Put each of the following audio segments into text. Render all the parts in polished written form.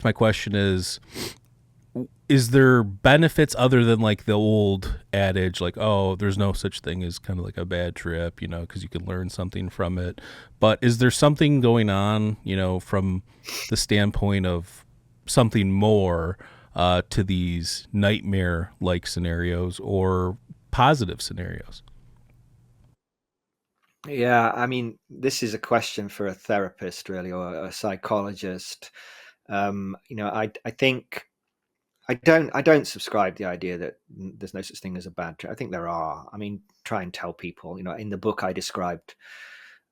my question is there benefits other than like the old adage, like, oh, there's no such thing as kind of like a bad trip, because you can learn something from it. But is there something going on, from the standpoint of something more to these nightmare like scenarios or positive scenarios? Yeah, I mean, this is a question for a therapist, really, or a psychologist. I think I don't subscribe to the idea that there's no such thing as a bad trip. I think there are. I mean, try and tell people. In the book I described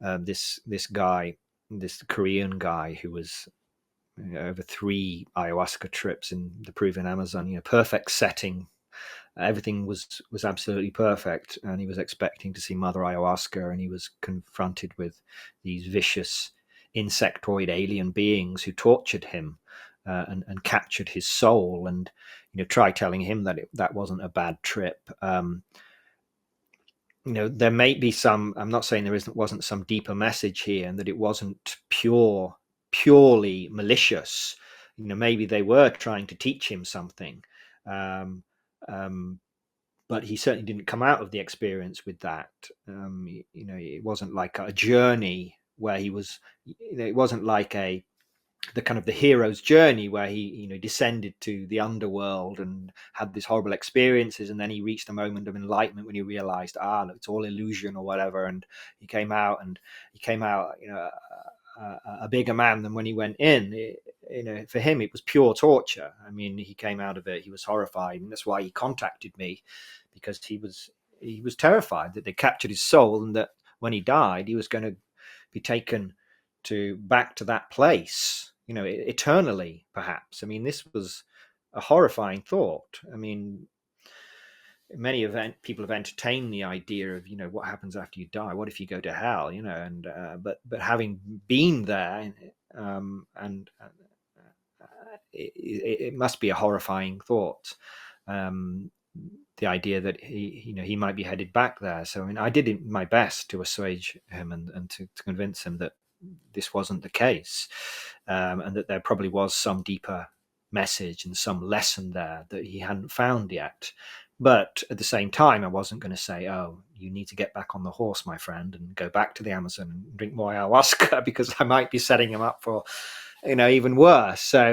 this guy, this Korean guy who was over 3 ayahuasca trips in the Peruvian Amazon. Perfect setting. Everything was absolutely perfect, and he was expecting to see Mother Ayahuasca, and he was confronted with these vicious insectoid alien beings who tortured him and captured his soul. And try telling him that that wasn't a bad trip. There may be some. I'm not saying wasn't some deeper message here, and that it wasn't purely malicious. Maybe they were trying to teach him something. Um, um, but he certainly didn't come out of the experience with that. It wasn't like a journey where he was. It wasn't like the kind of the hero's journey where he descended to the underworld and had these horrible experiences, and then he reached a moment of enlightenment when he realized, look, it's all illusion or whatever, and he came out a bigger man than when he went in. For him it was pure torture. I mean, he came out of it, he was horrified, and that's why he contacted me, because he was terrified that they captured his soul, and that when he died he was going to be taken back to that place, eternally, perhaps. I mean, this was a horrifying thought. I mean, people have entertained the idea of, what happens after you die? What if you go to hell? And but having been there, and it must be a horrifying thought. Um, the idea that he might be headed back there. So I mean, I did my best to assuage him and to convince him that this wasn't the case, and that there probably was some deeper message and some lesson there that he hadn't found yet. But at the same time, I wasn't going to say, "Oh, you need to get back on the horse, my friend, and go back to the Amazon and drink more ayahuasca," because I might be setting him up for, even worse. So